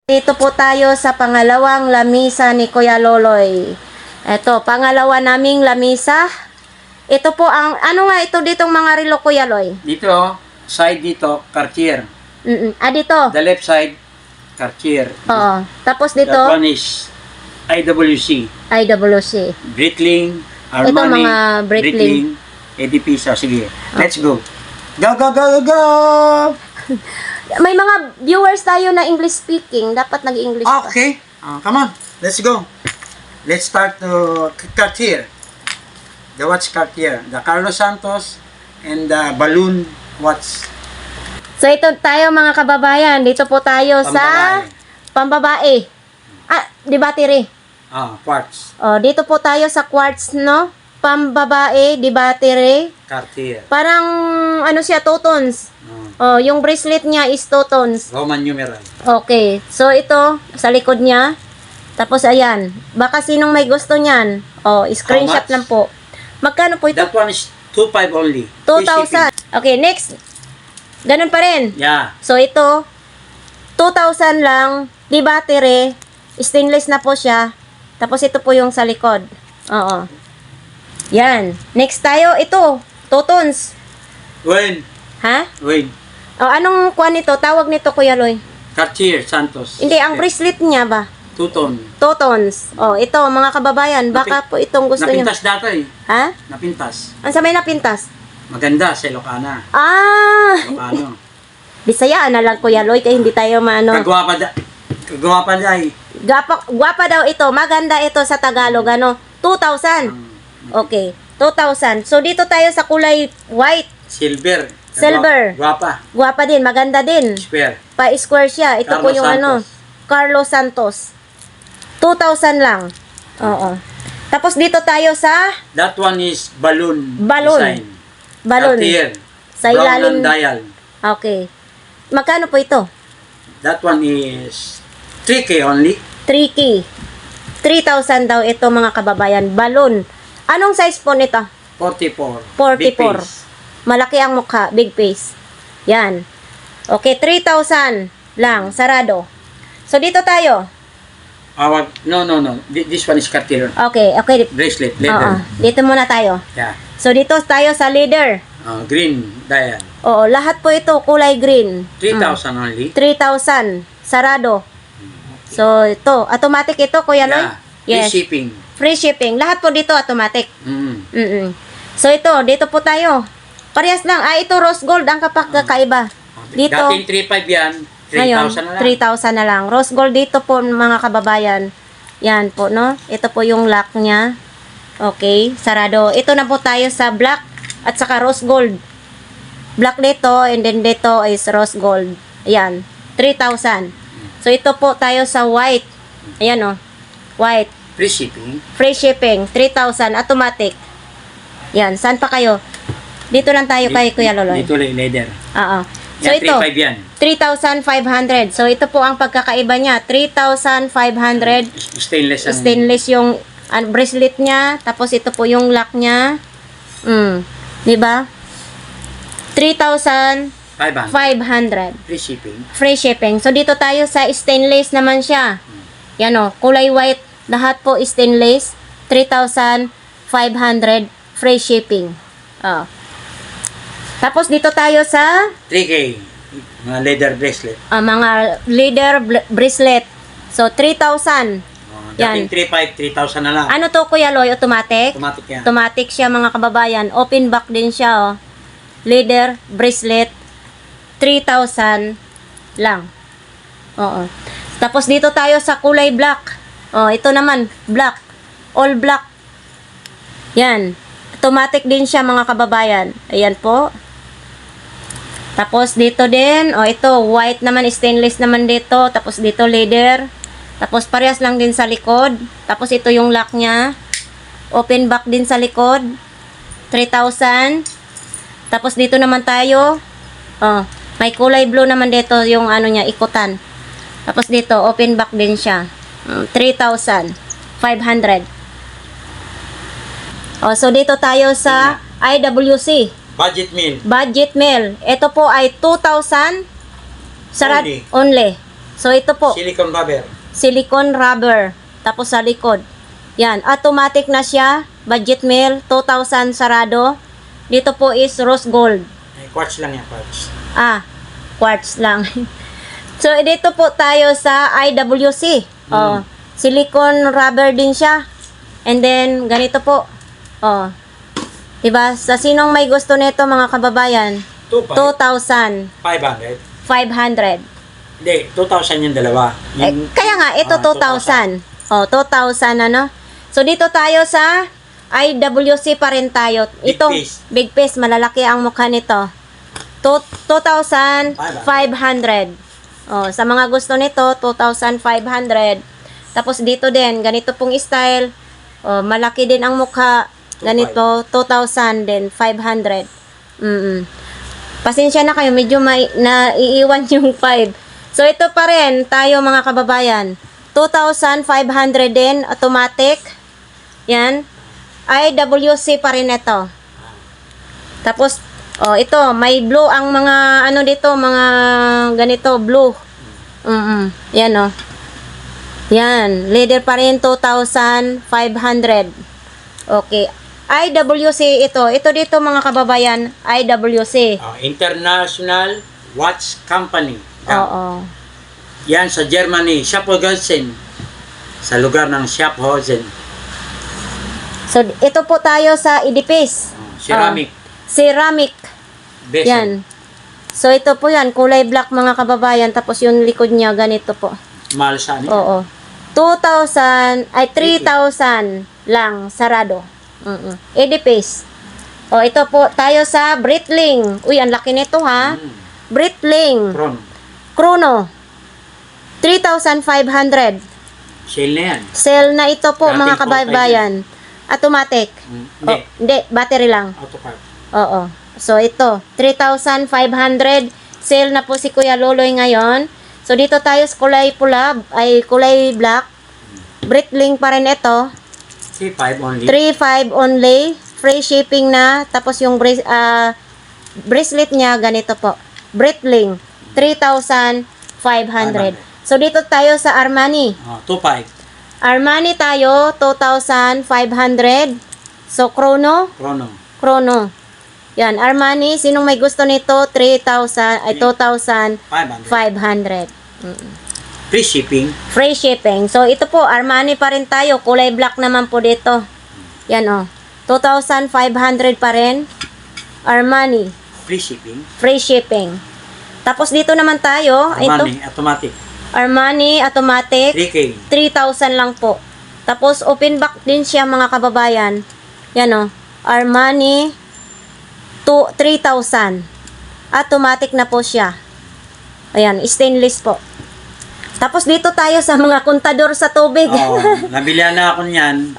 Dito po tayo sa pangalawang lamisa ni Kuya Loloy. Ito, pangalawa naming lamisa. Ito po ang, ano nga ito ditong mga relo, Kuya Loy? Dito, side dito, Cartier. Dito. The left side, Cartier. Oo. Tapos dito, That one is IWC. IWC. Breitling, Armani, mga Breitling. Edipisa. Sige, let's go. Go, go, go, go! May mga viewers tayo na English speaking. Dapat nag-English pa. Okay, come on, let's go. Let's start to Cartier. The watch Cartier. The Carlos Santos and the balloon watch. So ito tayo mga kababayan. Dito po tayo sa pambabae. Di battery. Quartz. Dito po tayo sa quartz, no? Pambabae, di battery. Cartier. Parang ano siya, two tones. Yung bracelet niya is two tones. Roman numeral. Okay. So ito sa likod niya. Tapos ayan. Baka sinong may gusto niyan. Screenshot How much? lang po. Magkano po ito? That one is 2,500 only. 2,000. Okay, next. Ganun pa rin. Yeah. So ito 2,000 lang, di battery, stainless na po siya. Tapos ito po yung sa likod. Oo. Yan. Next tayo, ito, 2 tones. When? Ha? When? Anong kuha nito? Tawag nito, Kuya Loy? Cartier Santos. Hindi, ang bracelet niya ba? 2 ton. 2 tones. Ito, mga kababayan, baka po itong gusto niyo. Napintas data eh. Ha? Napintas. Ang sa may napintas? Maganda sa Ilocana. Ilocano. Bisaya na lang, Kuya Loy, kaya hindi tayo maano. Kagwapa da eh. Gwapa daw ito. Maganda ito sa Tagalog. 2,000. Okay. 2,000. So, dito tayo sa kulay white. Silver. Silver. Gwapa. Gwapa din. Maganda din. Square. Pa-square siya. Ito po Carlos yung Santos. Carlos Santos. 2,000 lang. Oo. Tapos dito tayo sa That one is balloon. Balloon. Design. balon. Cartier. Sa Brown ilalim. and dial. Okay. Magkano po ito? That one is 3K only. 3K. 3,000 daw ito, mga kababayan. Balon. Anong size po nito? 44. 44. Big piece. Malaki ang mukha, big face. Yan. Okay, 3,000 lang, sarado. So, dito tayo. No. This one is Cartier. Okay. Bracelet, Oo. leather. Dito muna tayo. Yeah. So, dito tayo sa leather. Green dial. Oo, lahat po ito kulay green. 3,000 only. 3,000, sarado. So, ito, automatic ito, Kuya Loy? Yeah. Yes. Free shipping. Free shipping. Lahat po dito automatic. Mm. So, dito po tayo. Parehas lang. Ito rose gold ang kakaiba. Dito, Dating 3,500 yan. 3,000 na lang. 3,000 na lang. Rose gold dito po, mga kababayan. Yan po, no? Ito po yung lock niya. Okay, sarado. Ito na po tayo sa black at saka rose gold. Black dito, and then dito is rose gold. Ayan, 3,000. So, ito po tayo sa white. Ayan, oh. White. Free shipping. Free shipping, 3,000, automatic. Yan, saan pa kayo? Dito lang tayo kay Kuya Loloy. Dito leather. Oo. So, Yan, ito, 3,500 yan. 3,500. So, ito po ang pagkakaiba niya. 3,500. Stainless ang... Stainless yung bracelet niya. Tapos, ito po yung lock niya. Diba? 3,500. 500. Free shipping. Free shipping. So, dito tayo sa stainless naman siya. Yan o. Kulay white. Lahat po stainless. 3,500. Free shipping. Tapos, dito tayo sa 3K. Mga leather bracelet. mga leather bracelet. So, 3,000. Dating 3,500, 3,000 na lang. Ano to, Kuya Loy? Automatic? Automatic yan. Automatic siya, mga kababayan. Open back din siya, oh. Leather bracelet. 3,000 lang. Oo. Tapos dito tayo sa kulay black. Ito naman, black. All black. Yan. Automatic din siya, mga kababayan. Ayan po. Tapos dito din, ito, white naman, stainless naman dito. Tapos dito, leather. Tapos parehas lang din sa likod. Tapos ito yung lock niya. Open back din sa likod. 3,000. Tapos dito naman tayo. May kulay blue naman dito yung ano niya, ikutan. Tapos dito, open back din siya. 3,500. So dito tayo sa IWC. Budget meal. Budget meal. Ito po ay 2,000 sarad only. So, ito po. Silicone rubber. Silicone rubber. Tapos sa likod. Yan. Automatic na siya. Budget mill. 2,000 sarado. Dito po is rose gold. Ay, quartz lang yan, quartz. Quartz lang. So, dito po tayo sa IWC. Oh, silicone rubber din siya. And then, ganito po. Oh. Diba? Sa sinong may gusto nito, mga kababayan? 2,500. 500. Hindi, 2,000 yung dalawa. Kaya nga, ito 2,000. Oh, 2,000 ano? So, dito tayo sa IWC pa rin tayo. Big Itong piece. big piece, malalaki ang mukha nito. 2,500. Oh, sa mga gusto nito, 2,500. Tapos dito din, ganito pong style. Oh, malaki din ang mukha. Ganito, 2,000 din, 500. Pasensya na kayo, medyo naiiwan yung 5. So, ito pa rin, tayo mga kababayan. 2,500 din, automatic. Yan. IWC pa rin ito. Tapos, oh, ito, may blue ang mga, ano dito, mga ganito, blue. Yan, oh. Yan. Leather pa rin, 2,500. Okay. IWC ito. Ito dito mga kababayan, IWC. International Watch Company. Oo. Yan sa Germany, Schaffhausen. Sa lugar ng Schaffhausen. So, ito po tayo sa Edipis. Ceramic. Ceramic. Bezel. Yan. So, ito po yan. Kulay black mga kababayan. Tapos yung likod niya, ganito po. Mahal sa ano? Oo. 3,000 lang, sarado. Edipis. O, ito po, tayo sa Breitling. Uy, ang laki nito ha. Breitling. Chrono. 3,500. Sale na yan. Sale na ito po, Dating mga kababayan. Automatic. Hindi. Hindi, battery lang. Autocard. Oo. So, ito, 3,500. Sale na po si Kuya Loloy ngayon. So, dito tayo sa kulay pula, ay kulay black. Breitling pa rin ito. 3,500 only. 3,500 only. Free shipping na. Tapos yung bracelet niya, ganito po. Breitling, 3,500. So, dito tayo sa Armani. 2,500. Armani tayo, 2,500. So, Chrono. Yan, Armani. Sinong may gusto nito? 2,500. Free shipping. Free shipping. So, ito po, Armani pa rin tayo. Kulay black naman po dito. Yan, oh. 2,500 pa rin. Armani. Free shipping. Free shipping. Tapos, dito naman tayo. Armani, Ito. automatic. Armani, automatic. 3K. 3,000 lang po. Tapos, open back din siya, mga kababayan. Yan, oh. Armani, 3,000. Automatic na po siya. Ayan, stainless po. Tapos dito tayo sa mga kontador sa tubig. Nabilihan na ako niyan.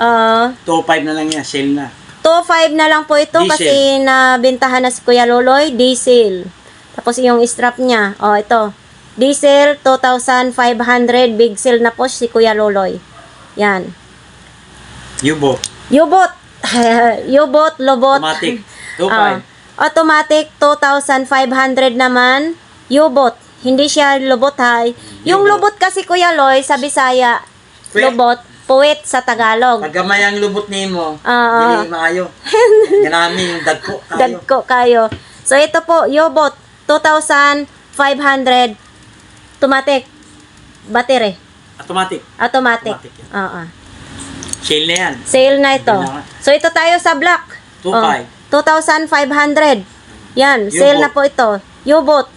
2,500 na lang yan, sale na. 2,500 na lang po ito. Diesel. Kasi nabentahan na si Kuya Loloy. Diesel. Tapos yung strap niya. Ito. Diesel, 2,500. Big sale na po si Kuya Loloy. Yan. U-boat. U-boat. U-boat, lobot. Automatic. 2,500. Automatic, 2,500 naman. U-boat. Hindi siya lubot ha. Yung lubot kasi Kuya Loy sa Bisaya, Puwet. lubot, puwet sa Tagalog. Pagkamay ang lubot ni mo, Oo. hindi maayo. Ganami yung dagko tayo. Dagko kayo. So ito po, U-boat, 2,500. Automatic. Battery. Automatic. Automatic. Automatic yan. Oo. Sale na yan. Sale na ito. Hindi na. So ito tayo sa black. 2,500. 2,500. Yan, sale na po ito. U-boat.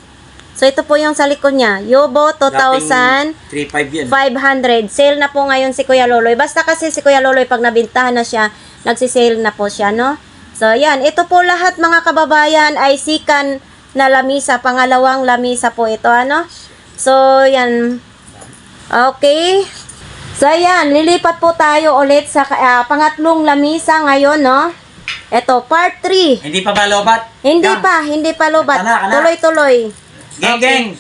So ito po yung sa likod niya. U-boat, 2,500. 3,500 yan. Sale na po ngayon si Kuya Loloy. Basta kasi si Kuya Loloy, pag nabintahan na siya, nagsisale na po siya, no? So, yan. Ito po lahat, mga kababayan, ay sikan na lamisa. Pangalawang lamisa po ito, ano? So, yan. Okay. So, yan. Lilipat po tayo ulit sa pangatlong lamisa ngayon, no? Ito, part 3. Hindi pa ba lobat? Hindi pa lobat. Kana. Tuloy-tuloy. Geng, geng.